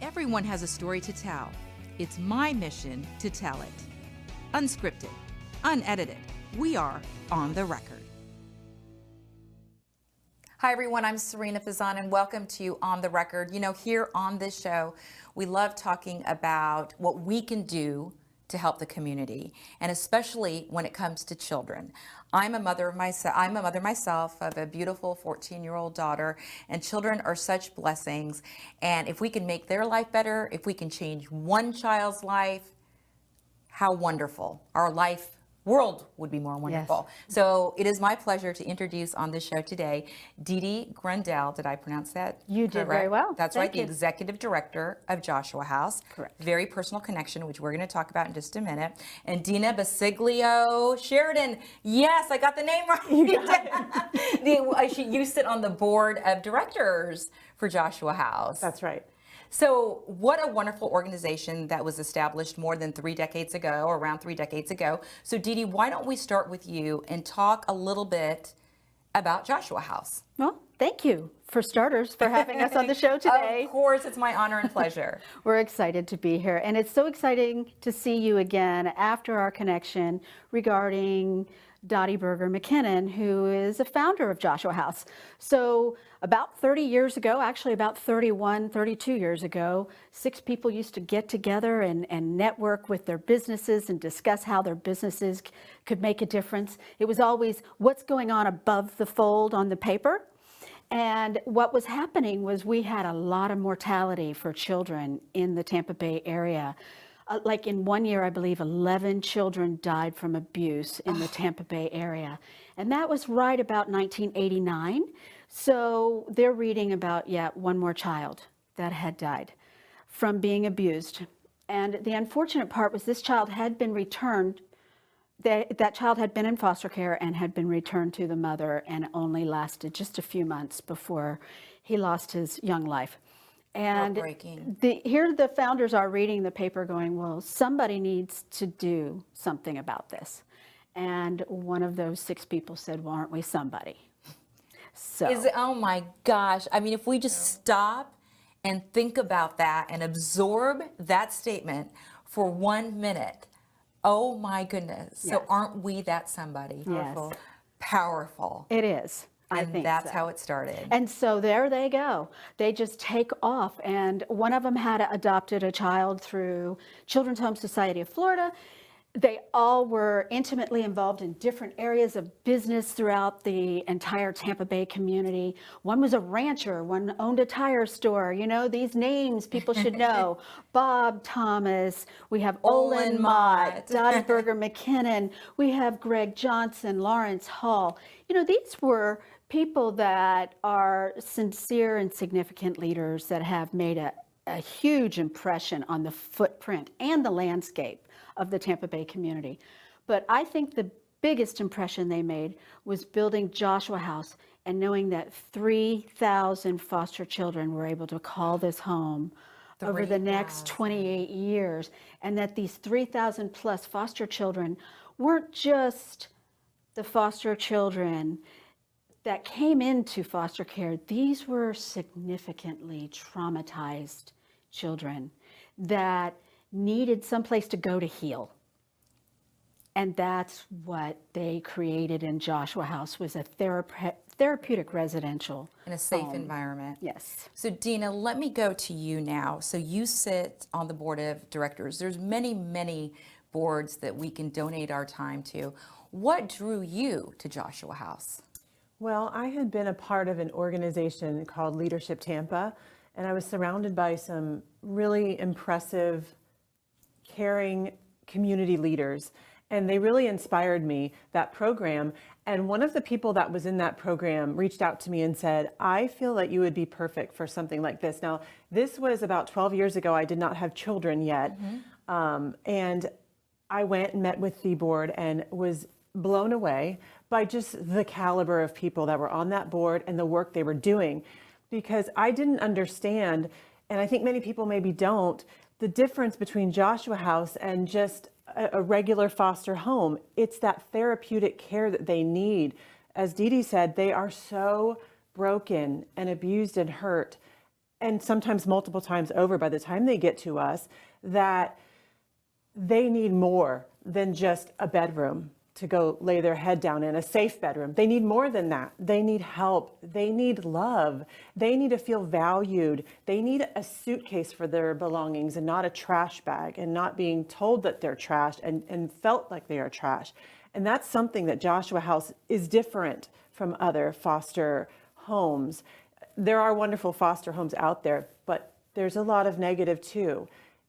Everyone has a story to tell. It's my mission to tell it. Unscripted, unedited, we are on the record. Hi everyone, I'm Serena Fazan and welcome to On the Record. You know, here on this show, we love talking about what we can do to help the community, and especially when it comes to children. I'm a mother myself of a beautiful 14-year-old daughter, and children are such blessings. And if we can make their life better, if we can change one child's life, how wonderful. Our world would be more wonderful. Yes. So it is my pleasure to introduce on this show today, Dee Grundel. Did I pronounce that? You did very well. That's right, the executive director of Joshua House. Correct. Very personal connection, which we're going to talk about in just a minute. And Dina Basiglio Sheridan. Yes, I got the name right. You did. You sit on the board of directors for Joshua House. That's right. So what a wonderful organization that was established more than 3 decades ago, or around 3 decades ago. So Dee, why don't we start with you and talk a little bit about Joshua House? Well, thank you, for starters, for having us on the show today. Of course, it's my honor and pleasure. We're excited to be here, and it's so exciting to see you again after our connection regarding Dottie Berger McKinnon, who is a founder of Joshua House. So about 30 years ago, actually about 32 years ago, 6 people used to get together and network with their businesses and discuss how their businesses could make a difference. It was always what's going on above the fold on the paper. And what was happening was we had a lot of mortality for children in the Tampa Bay area. Like in 1 year, I believe 11 children died from abuse in the Tampa Bay area. And that was right about 1989. So they're reading about, one more child that had died from being abused. And the unfortunate part was this child had been returned. That child had been in foster care and had been returned to the mother, and only lasted just a few months before he lost his young life. And here the founders are reading the paper going, well, somebody needs to do something about this. And one of those 6 people said, well, aren't we somebody? So oh my gosh. I mean, if we just stop and think about that and absorb that statement for 1 minute, oh my goodness. Yes. So aren't we that somebody? Yes. Powerful. It is. I and think that's so. How it started. And so there they go. They just take off. And one of them had adopted a child through Children's Home Society of Florida. They all were intimately involved in different areas of business throughout the entire Tampa Bay community. One was a rancher, one owned a tire store. You know, these names people should know. Bob Thomas, we have Olin Mott, Dottie Berger McKinnon, we have Greg Johnson, Lawrence Hall. You know, these were people that are sincere and significant leaders that have made a huge impression on the footprint and the landscape of the Tampa Bay community. But I think the biggest impression they made was building Joshua House and knowing that 3,000 foster children were able to call this home over the next 28 years, and that these 3,000 plus foster children weren't just the foster children that came into foster care. These were significantly traumatized children that needed someplace to go to heal. And that's what they created in Joshua House, was a therapeutic residential in a safe home. Environment. Yes. So Dina, let me go to you now. So you sit on the board of directors. There's many boards that we can donate our time to. What drew you to Joshua House? Well, I had been a part of an organization called Leadership Tampa, and I was surrounded by some really impressive, caring community leaders, and they really inspired me, that program. And one of the people that was in that program reached out to me and said, I feel that you would be perfect for something like this. Now, this was about 12 years ago. I did not have children yet. And I went and met with the board and was blown away by just the caliber of people that were on that board and the work they were doing, because I didn't understand, and I think many people maybe don't, the difference between Joshua House and just a regular foster home. It's that therapeutic care that they need. As Dee said, they are so broken and abused and hurt. and sometimes multiple times over by the time they get to us, that they need more than just a bedroom to go lay their head down in, a safe bedroom. They need more than that. They need help. They need love. They need to feel valued. They need a suitcase for their belongings and not a trash bag, and not being told that they're trash and felt like they are trash. And that's something that Joshua House is different from other foster homes. There are wonderful foster homes out there, but there's a lot of negative too.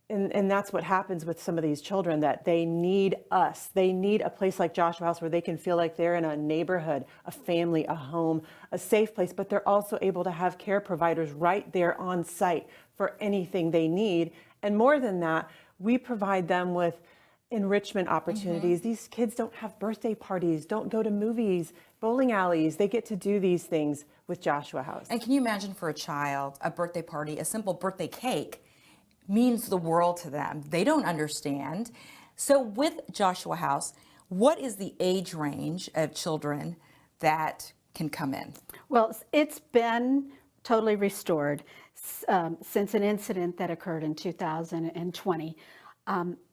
And that's what happens with some of these children, that they need us. They need a place like Joshua House where they can feel like they're in a neighborhood, a family, a home, a safe place, but they're also able to have care providers right there on site for anything they need. And more than that, we provide them with enrichment opportunities. These kids don't have birthday parties, don't go to movies, bowling alleys. They get to do these things with Joshua House. And can you imagine for a child, a birthday party, a simple birthday cake means the world to them. They don't understand. So with Joshua House, what is the age range of children that can come in? Well, it's been totally restored since an incident that occurred in 2020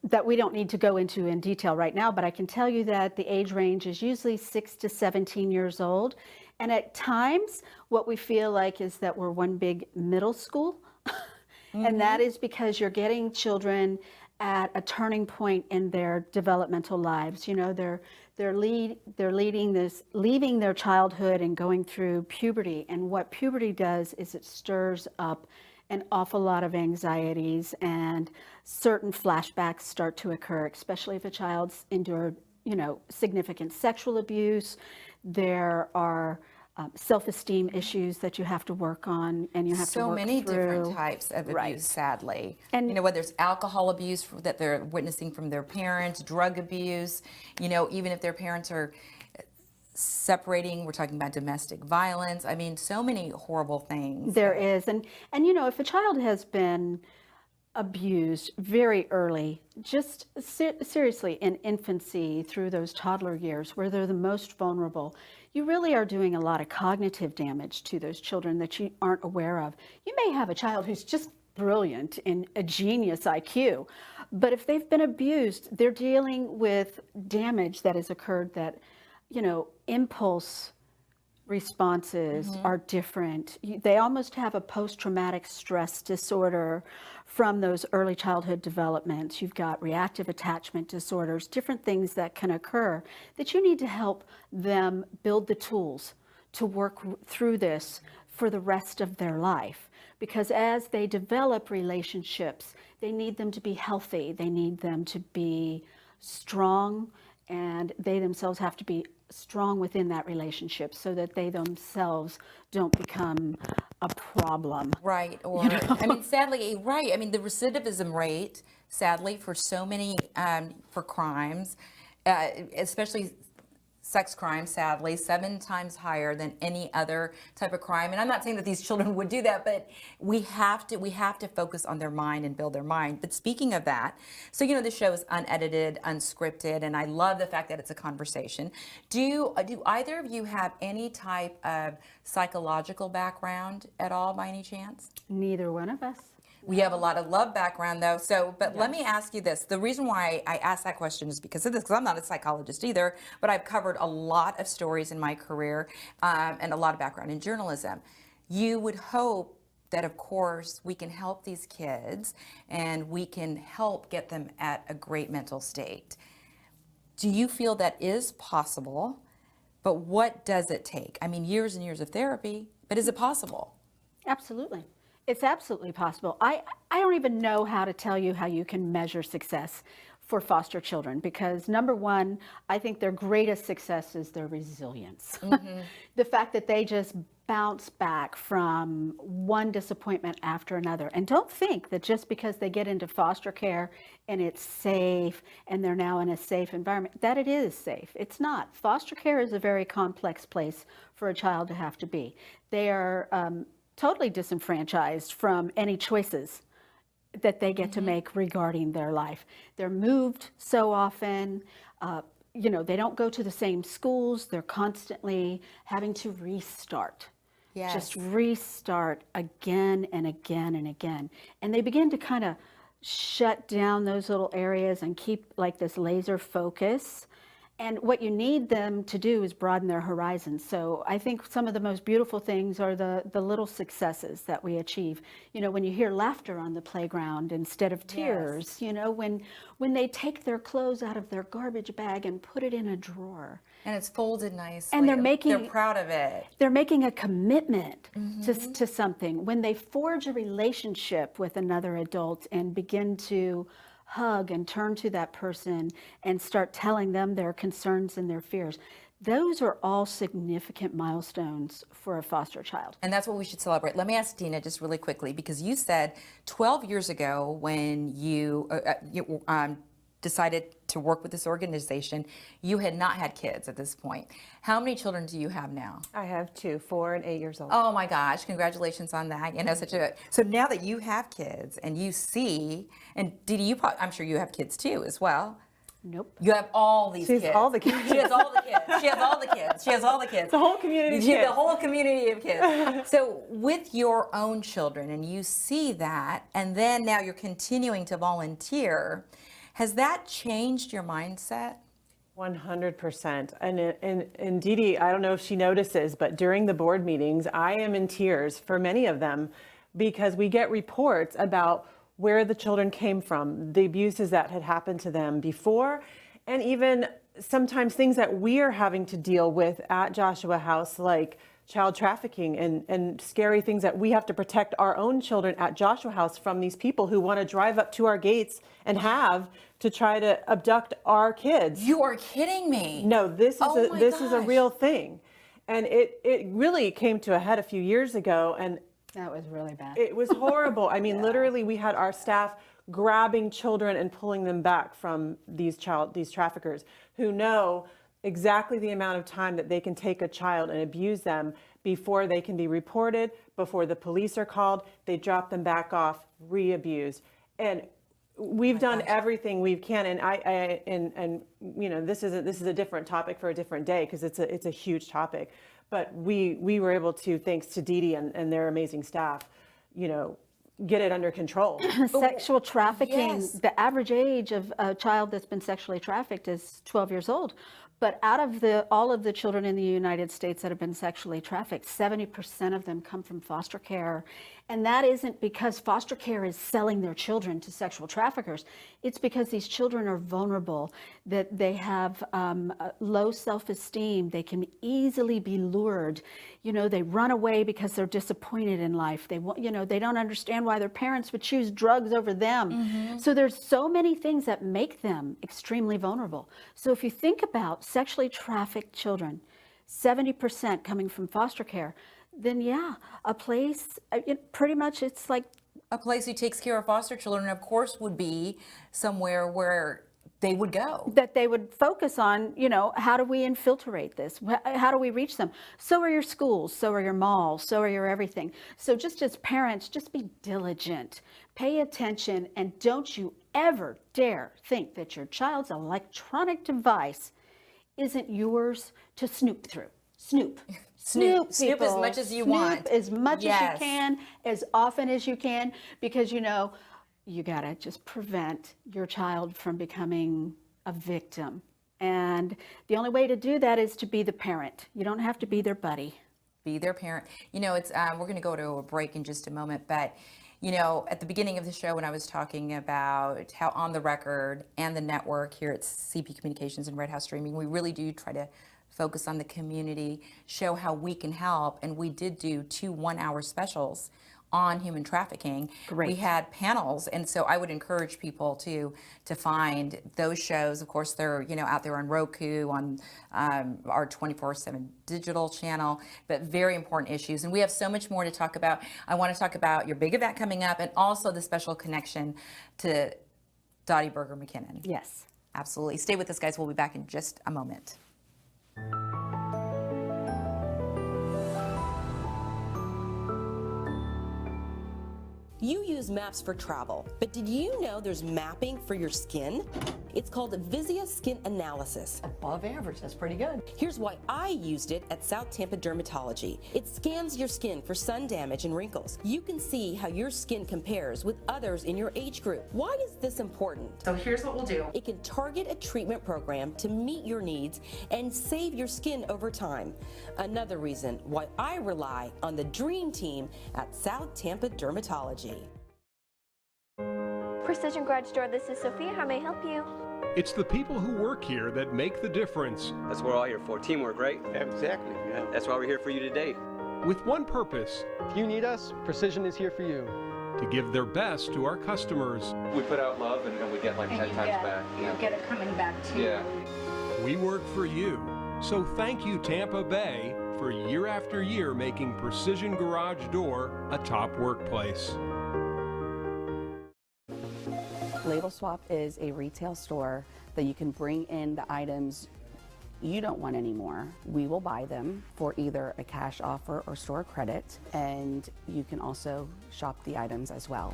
that we don't need to go into in detail right now, but I can tell you that the age range is usually 6 to 17 years old. And at times, what we feel like is that we're one big middle school. And that is because you're getting children at a turning point in their developmental lives. You know, they're leaving their childhood and going through puberty. And what puberty does is it stirs up an awful lot of anxieties, and certain flashbacks start to occur, especially if a child's endured, significant sexual abuse. There are self-esteem issues that you have to work on, and you have to work through. So many different types of abuse, sadly. And whether it's alcohol abuse that they're witnessing from their parents, drug abuse, even if their parents are separating, we're talking about domestic violence. I mean, so many horrible things. There is. And if a child has been abused very early, just seriously in infancy through those toddler years where they're the most vulnerable, you really are doing a lot of cognitive damage to those children that you aren't aware of. You may have a child who's just brilliant and a genius IQ, but if they've been abused, they're dealing with damage that has occurred that, impulse responses are different. They almost have a post-traumatic stress disorder from those early childhood developments. You've got reactive attachment disorders, different things that can occur that you need to help them build the tools to work through this for the rest of their life. Because as they develop relationships, they need them to be healthy, they need them to be strong, and they themselves have to be strong within that relationship so that they themselves don't become a problem. Right. Or, sadly, right. I mean, the recidivism rate, sadly, for so many, for crimes, especially sex crimes, sadly, 7 times higher than any other type of crime. And I'm not saying that these children would do that, but we have to focus on their mind and build their mind. But speaking of that, so the show is unedited, unscripted, and I love the fact that it's a conversation. Do either of you have any type of psychological background at all, by any chance? Neither one of us. We have a lot of love background, though. So, but let me ask you this. The reason why I asked that question is because of this, because I'm not a psychologist either, but I've covered a lot of stories in my career and a lot of background in journalism. You would hope that, of course, we can help these kids and we can help get them at a great mental state. Do you feel that is possible? But what does it take? I mean, years and years of therapy, but is it possible? Absolutely. It's absolutely possible. I don't even know how to tell you how you can measure success for foster children, because number one, I think their greatest success is their resilience. The fact that they just bounce back from one disappointment after another. And don't think that just because they get into foster care and it's safe and they're now in a safe environment, that it is safe. It's not. Foster care is a very complex place for a child to have to be. They are totally disenfranchised from any choices that they get to make regarding their life. They're moved so often, they don't go to the same schools. They're constantly having to restart. just restart again and again and again. And they begin to kind of shut down those little areas and keep like this laser focus. And what you need them to do is broaden their horizons. So I think some of the most beautiful things are the little successes that we achieve. You know, when you hear laughter on the playground instead of tears, you know, when they take their clothes out of their garbage bag and put it in a drawer. And it's folded nicely. And they're proud of it. They're making a commitment to something. When they forge a relationship with another adult and begin to hug and turn to that person and start telling them their concerns and their fears. Those are all significant milestones for a foster child. And that's what we should celebrate. Let me ask Dina just really quickly, because you said 12 years ago when you decided to work with this organization, you had not had kids at this point. How many children do you have now? I have 2, 4 and 8 years old. Oh my gosh, congratulations on that. You know, so now that you have kids and you see, and Didi, I'm sure you have kids too as well. Nope. You have all these kids. She has all the kids. She has all the kids. She has all the kids. She has all the kids. The whole community of She has kids. the whole community of kids. So with your own children, and you see that, and then now you're continuing to volunteer, has that changed your mindset? 100%. And Didi, I don't know if she notices, but during the board meetings, I am in tears for many of them because we get reports about where the children came from, the abuses that had happened to them before, and even sometimes things that we are having to deal with at Joshua House, like child trafficking and scary things that we have to protect our own children at Joshua House from these people who want to drive up to our gates and have to try to abduct our kids. You are kidding me. No, this is a gosh. real thing. And it really came to a head a few years ago, and That was really bad. it was horrible. I mean, literally we had our staff grabbing children and pulling them back from these traffickers who know exactly the amount of time that they can take a child and abuse them before they can be reported, before the police are called. They drop them back off, re-abuse. And we've done everything we can, and you know, this is a different topic for a different day because it's a huge topic. But we were able to, thanks to Didi and their amazing staff, you know, get it under control. Sexual trafficking, Yes. the average age of a child that's been sexually trafficked is 12 years old. But out of all of the children in the United States that have been sexually trafficked, 70% of them come from foster care. And that isn't because foster care is selling their children to sexual traffickers. It's because these children are vulnerable, that they have low self-esteem. They can easily be lured. You know, they run away because they're disappointed in life. They don't understand why their parents would choose drugs over them. So there's so many things that make them extremely vulnerable. So if you think about sexually trafficked children, 70% coming from foster care, then yeah, a place, pretty much it's like A place who takes care of foster children, of course, would be somewhere where they would go. that they would focus on, you know, how do we infiltrate this? How do we reach them? So are your schools, so are your malls, so are your everything. So just as parents, just be diligent, pay attention, and don't you ever dare think that your child's electronic device isn't yours to snoop through. Snoop. Snoop as people. much as you Snoop want. as much Yes. as you can, as often as you can, because you know, you gotta just prevent your child from becoming a victim. And the only way to do that is to be the parent. You don't have to be their buddy. Be their parent. You know, it's we're going to go to a break in just a moment, but you know, at the beginning of the show when I was talking about how On the Record and the network here at CP Communications and Red House Streaming, we really do try to focus on the community, show how we can help, and we did do 2 one-hour specials on human trafficking. Great. We had panels, and so I would encourage people to find those shows. Of course, they're out there on Roku, on our 24/7 digital channel, but very important issues. And we have so much more to talk about. I want to talk about your big event coming up, and also the special connection to Dottie Berger McKinnon. Yes. Absolutely. Stay with us, guys. We'll be back in just a moment. You use maps for travel, but did you know there's mapping for your skin? It's called Visia Skin Analysis. Above average, that's pretty good. Here's why I used it at South Tampa Dermatology. It scans your skin for sun damage and wrinkles. You can see how your skin compares with others in your age group. Why is this important? So here's what we'll do. It can target a treatment program to meet your needs and save your skin over time. Another reason why I rely on the dream team at South Tampa Dermatology. Precision Garage Store, this is Sophia. How may I help you? It's the people who work here that make the difference. That's what we're all here for, teamwork, right? Exactly, yeah. That's why we're here for you today. With one purpose: If you need us, Precision is here for you. to give their best to our customers. We put out love and we get like 10 times back. You get it coming back too. Yeah. We work for you. So thank you, Tampa Bay, for year after year making Precision Garage Door a top workplace. Labelswap is a retail store that you can bring in the items you don't want anymore. We will buy them for either a cash offer or store credit, and you can also shop the items as well.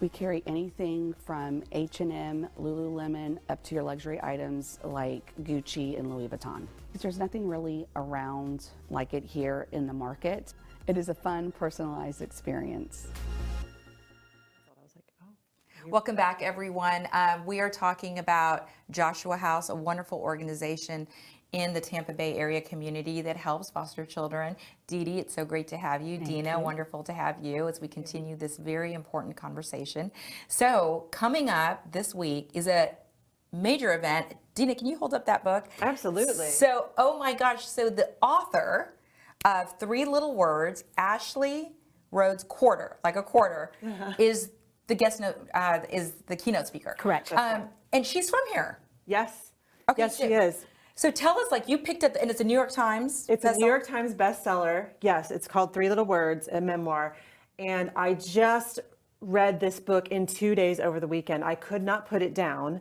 We carry anything from H&M, Lululemon, up to your luxury items like Gucci and Louis Vuitton. There's nothing really around like it here in the market. It is a fun, personalized experience. Welcome back, everyone. We are talking about Joshua House, a wonderful organization in the Tampa Bay area community that helps foster children. Dee Dee, it's so great to have you. Dina, wonderful to have you as we continue this very important conversation. So coming up this week is a major event. Dina, can you hold up that book? Absolutely. So, oh my gosh, so the author of Three Little Words, Ashley Rhodes Quarter, like a quarter, is the guest note, is the keynote speaker. Correct. And she's from here. Yes. Okay, Yes, so- she is. So tell us, like, you picked up, and it's a New York Times. It's a bestseller? New York Times bestseller. Yes, it's called Three Little Words, a memoir. And I just read this book in 2 days over the weekend. I could not put it down.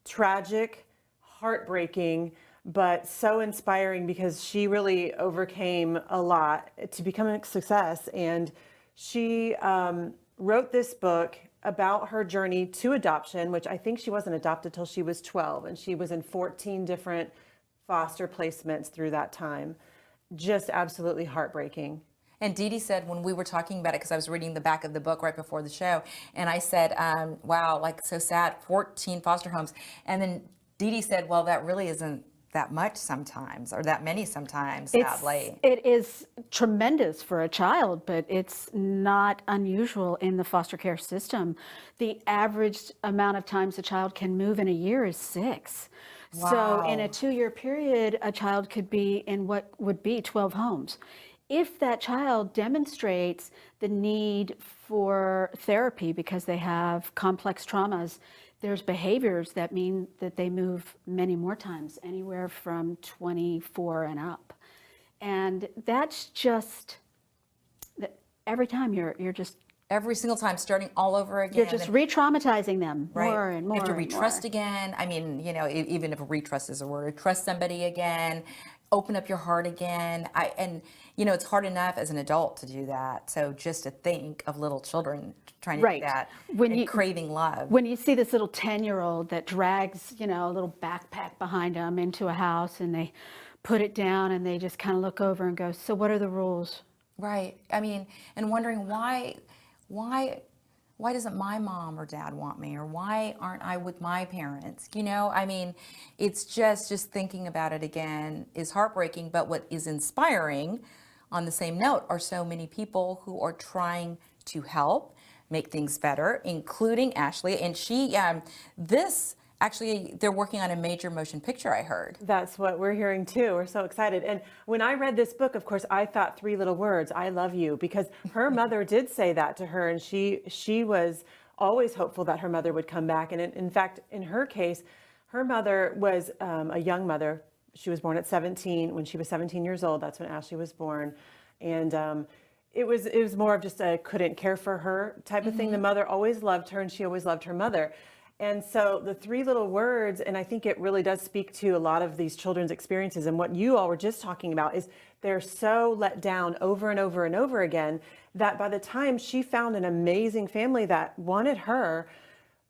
Tragic, heartbreaking, but so inspiring because she really overcame a lot to become a success. And she wrote this book about her journey to adoption, which I think she wasn't adopted till she was 12, and she was in 14 different foster placements through that time. Just absolutely heartbreaking. And Dee Dee said when we were talking about it, because I was reading the back of the book right before the show, and I said, wow, like so sad, 14 foster homes. And then Dee Dee said, well, that really isn't that much sometimes, or that many sometimes, sadly. It is tremendous for a child, but it's not unusual in the foster care system. The average amount of times a child can move in a year is 6. Wow. So in a 2-year period, a child could be in what would be 12 homes. If that child demonstrates the need for therapy because they have complex traumas, there's behaviors that mean that they move many more times, anywhere from 24 and up. And that's just, every time you're just, Every single time, starting all over again. you're just re-traumatizing them Right. more and more. You have to and retrust more. again. I mean, you know, even if retrust is a word, trust somebody again, open up your heart again. And you know, it's hard enough as an adult to do that. So just to think of little children trying to Right. do that When and you- craving love. When you see this little 10-year-old that drags, you know, a little backpack behind them into a house, and they put it down and they just kind of look over and go, so what are the rules? Right. I mean, and wondering why doesn't my mom or dad want me, or why aren't I with my parents? You know, I mean, it's just thinking about it again is heartbreaking. But what is inspiring, on the same note, are so many people who are trying to help make things better, including Ashley. And she, actually, they're working on a major motion picture, I heard. That's what we're hearing too. We're so excited. And when I read this book, of course, I thought 3 little words, I love you, because her mother did say that to her, and she was always hopeful that her mother would come back. And in fact, in her case, her mother was a young mother. She was born at 17. When she was 17 years old, that's when Ashley was born. And it was more of just a couldn't care for her type of thing. The mother always loved her, and she always loved her mother. And so the 3 little words, and I think it really does speak to a lot of these children's experiences, and what you all were just talking about, is they're so let down over and over and over again that by the time she found an amazing family that wanted her,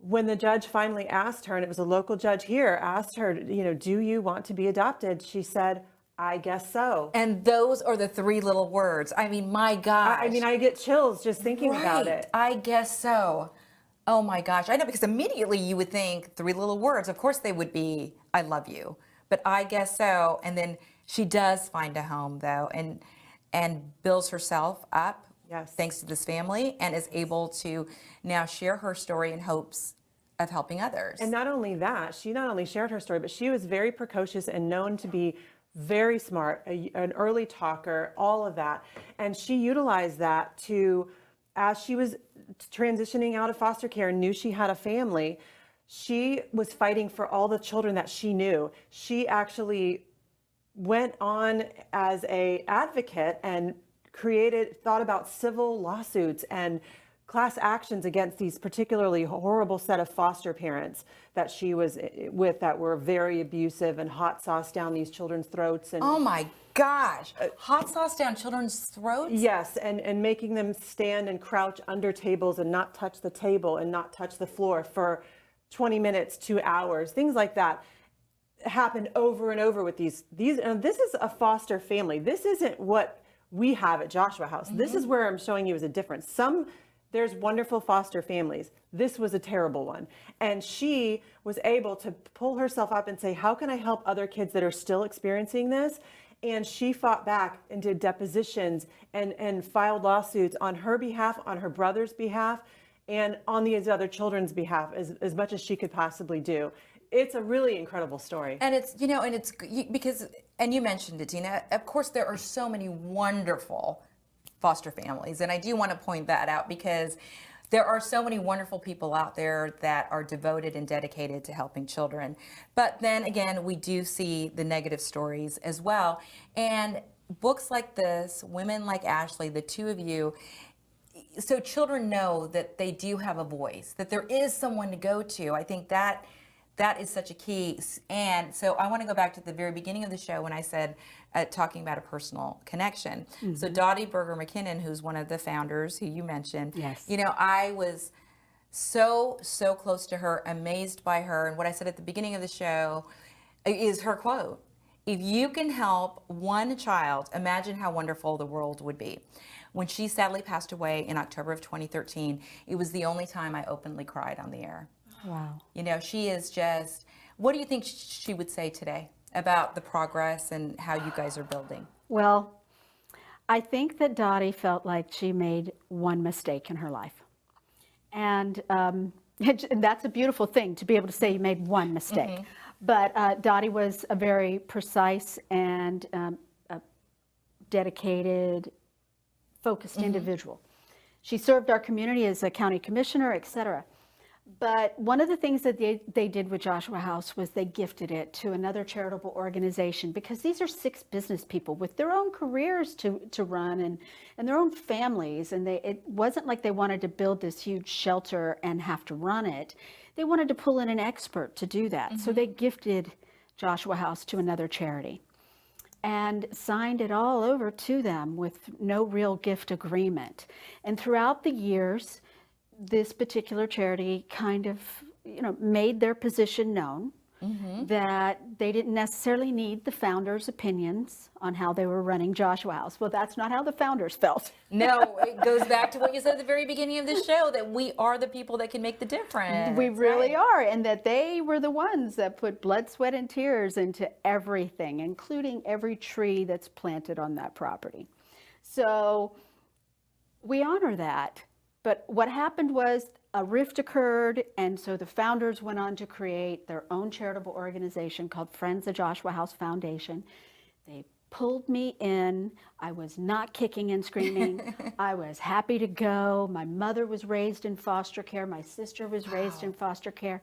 when the judge finally asked her, and it was a local judge here, asked her, do you want to be adopted? She said, I guess so. And those are the three little words. I mean, my gosh. I mean, I get chills just thinking about it. I guess so. Oh my gosh. I know, because immediately you would think three little words. Of course they would be, I love you. But I guess so. And then she does find a home, though, and builds herself up. Yes. Thanks to this family, and is able to now share her story in hopes of helping others. And not only that, she not only shared her story, but she was very precocious and known to be very smart, an early talker, all of that. And she utilized that to, as she was transitioning out of foster care and knew she had a family, she was fighting for all the children that she knew. She actually went on as an advocate and thought about civil lawsuits and class actions against these particularly horrible set of foster parents that she was with that were very abusive and hot sauce down these children's throats. And oh my gosh, hot sauce down children's throats? Yes, and making them stand and crouch under tables and not touch the table and not touch the floor for 20 minutes, 2 hours, things like that happened over and over with these. And this is a foster family. This isn't what we have at Joshua House. This is where I'm showing you is a difference. There's wonderful foster families. This was a terrible one. And she was able to pull herself up and say, how can I help other kids that are still experiencing this? And she fought back and did depositions and filed lawsuits on her behalf, on her brother's behalf, and on these other children's behalf as much as she could possibly do. It's a really incredible story. And it's, because, and you mentioned it, Tina, of course there are so many wonderful foster families. And I do want to point that out because there are so many wonderful people out there that are devoted and dedicated to helping children. But then again, we do see the negative stories as well. And books like this, women like Ashley, the two of you, so children know that they do have a voice, that there is someone to go to. I think that is such a key. And so I want to go back to the very beginning of the show when I said, talking about a personal connection. Mm-hmm. So Dottie Berger McKinnon, who's one of the founders who you mentioned, yes. I was so close to her, amazed by her. And what I said at the beginning of the show is her quote: if you can help one child, imagine how wonderful the world would be. When she sadly passed away in October of 2013, it was the only time I openly cried on the air. Wow. She is just, what do you think she would say today about the progress and how you guys are building? Well, I think that Dottie felt like she made one mistake in her life. And that's a beautiful thing, to be able to say you made one mistake. Mm-hmm. But Dottie was a very precise and dedicated, focused individual. She served our community as a county commissioner, etc. But one of the things that they did with Joshua House was they gifted it to another charitable organization, because these are 6 business people with their own careers to run and their own families. And it wasn't like they wanted to build this huge shelter and have to run it. They wanted to pull in an expert to do that. Mm-hmm. So they gifted Joshua House to another charity and signed it all over to them with no real gift agreement. And throughout the years, this particular charity kind of, made their position known, that they didn't necessarily need the founders' opinions on how they were running Joshua House. Well, that's not how the founders felt. No, it goes back to what you said at the very beginning of the show, that we are the people that can make the difference. We really are, and that they were the ones that put blood, sweat, and tears into everything, including every tree that's planted on that property. So we honor that. But what happened was a rift occurred, and so the founders went on to create their own charitable organization called Friends of Joshua House Foundation. They pulled me in. I was not kicking and screaming. I was happy to go. My mother was raised in foster care. My sister was raised in foster care.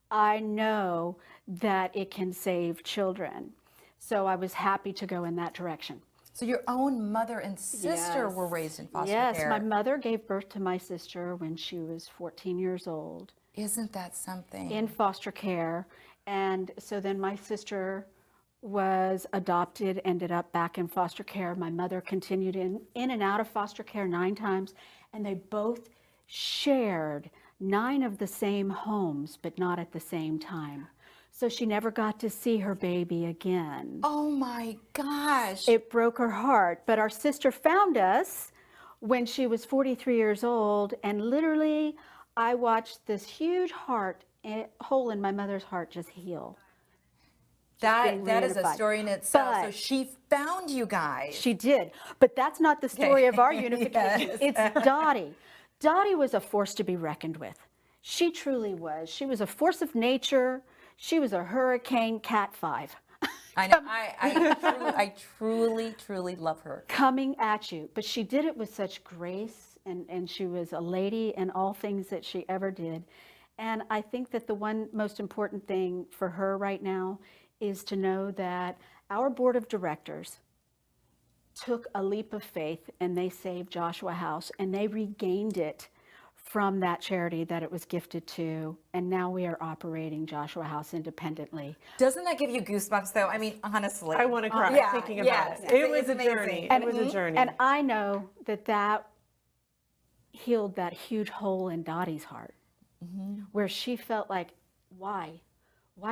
I know that it can save children. So I was happy to go in that direction. So your own mother and sister were raised in foster care. Yes, my mother gave birth to my sister when she was 14 years old. Isn't that something? In foster care. And so then my sister was adopted, ended up back in foster care. My mother continued in and out of foster care 9 times. And they both shared 9 of the same homes, but not at the same time. So she never got to see her baby again. Oh my gosh. It broke her heart. But our sister found us when she was 43 years old, and literally I watched this huge hole in my mother's heart just heal. That is a reunified. story in itself. So But she found you guys. she did. But that's not the story of our unification. Yes. It's Dottie. Dottie was a force to be reckoned with. She truly was. She was a force of nature. She was a hurricane Cat 5. I know. I truly love her. Coming at you. But she did it with such grace, and she was a lady in all things that she ever did. And I think that the one most important thing for her right now is to know that our board of directors took a leap of faith and they saved Joshua House, and they regained it from that charity that it was gifted to, and now we are operating Joshua House independently. Doesn't that give you goosebumps though? I mean, honestly. I want to cry Yeah, thinking yes. about it. It was It's a amazing. journey. And, It was a journey. and I know that healed that huge hole in Dottie's heart, where she felt like, why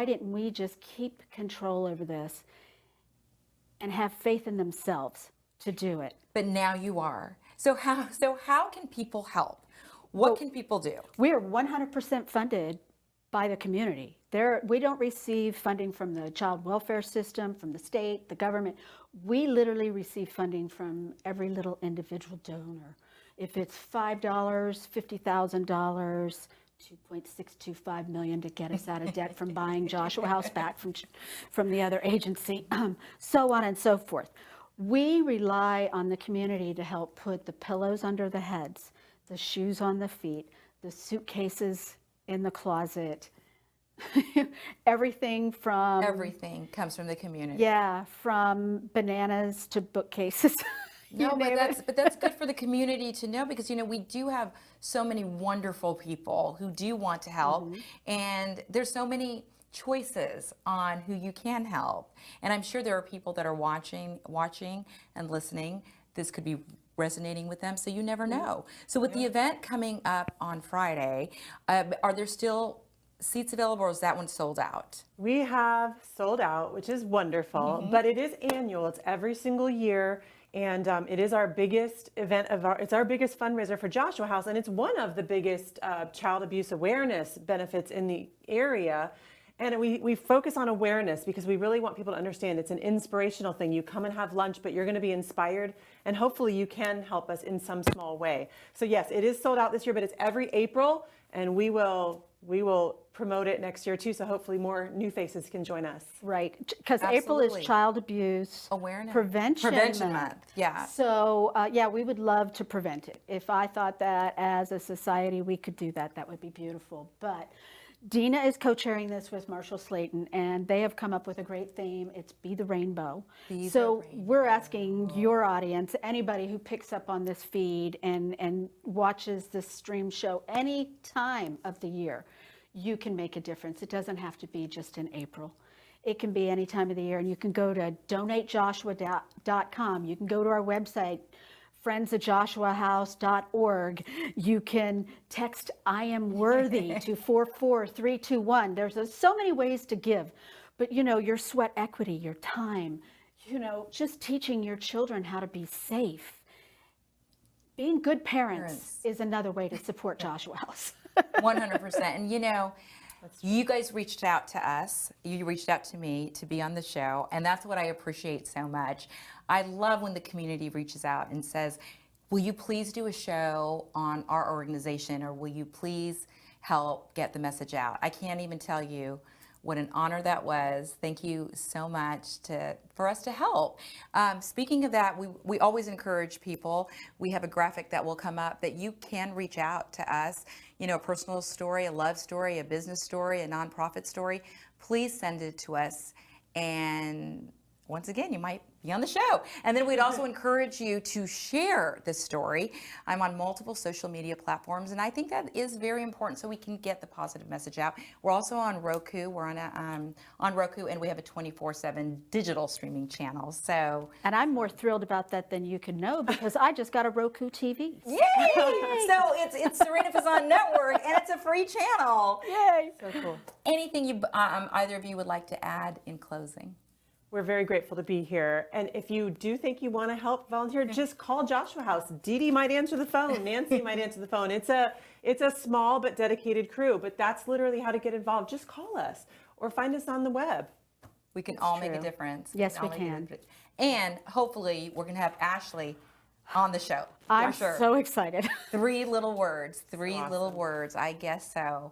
didn't we just keep control over this and have faith in themselves to do it? But now you are. So how can people help? What can people do? We are 100% funded by the community. We don't receive funding from the child welfare system, from the state, the government. We literally receive funding from every little individual donor. If it's $5, $50,000, $2.625 million to get us out of debt from buying Joshua House back from the other agency, so on and so forth. We rely on the community to help put the pillows under the heads, the shoes on the feet, the suitcases in the closet, everything comes from the community. Yeah, from bananas to bookcases. No, but that's good for the community to know, because we do have so many wonderful people who do want to help, and there's so many choices on who you can help. And I'm sure there are people that are watching and listening. This could be resonating with them, so you never know. So with the event coming up on Friday, are there still seats available, or is that one sold out? We have sold out, which is wonderful, but it is annual. It's every single year. And it is our biggest event it's our biggest fundraiser for Joshua House, and it's one of the biggest child abuse awareness benefits in the area. And we focus on awareness because we really want people to understand it's an inspirational thing. You come and have lunch, but you're going to be inspired, and hopefully you can help us in some small way. So yes, it is sold out this year, but it's every April, and we will promote it next year too. So hopefully more new faces can join us. Right, because April is Child Abuse Awareness Prevention Month. Yeah. So we would love to prevent it. If I thought that as a society we could do that, that would be beautiful. But Dina is co-chairing this with Marshall Slayton, and they have come up with a great theme. It's Be the Rainbow. We're asking your audience, anybody who picks up on this feed and watches this stream show any time of the year, you can make a difference. It doesn't have to be just in April. It can be any time of the year, and you can go to donatejoshua.com. You can go to our website, friendsofjoshuahouse.org. You can text I am worthy to 44321. There's so many ways to give, but your sweat equity, your time, just teaching your children how to be safe. Being good parents is another way to support Joshua House. 100%. And you guys reached out to us. You reached out to me to be on the show, and that's what I appreciate so much. I love when the community reaches out and says, will you please do a show on our organization, or will you please help get the message out? I can't even tell you what an honor that was. Thank you so much for us to help. Speaking of that, we always encourage people. We have a graphic that will come up that you can reach out to us. A personal story, a love story, a business story, a nonprofit story. Please send it to us, and once again, you might be on the show. And then we'd also encourage you to share this story. I'm on multiple social media platforms, and I think that is very important so we can get the positive message out. We're also on Roku. We're on Roku, and we have a 24/7 digital streaming channel. So, And I'm more thrilled about that than you can know because I just got a Roku TV. yay! So it's Serena Fazan Network, and it's a free channel. Yay! So cool. Anything you either of you would like to add in closing? We're very grateful to be here. And if you do think you want to help volunteer, just call Joshua House. Dee Dee might answer the phone. Nancy might answer the phone. It's a small but dedicated crew, but that's literally how to get involved. Just call us or find us on the web. We can all make a difference. Yes, we all make a can. difference. And hopefully we're going to have Ashley on the show. I'm for sure. so excited. Three little words. Three Awesome. little words. I guess so.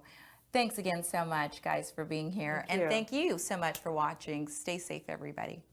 Thanks again so much, guys, for being here. Thank you. And thank you so much for watching. Stay safe, everybody.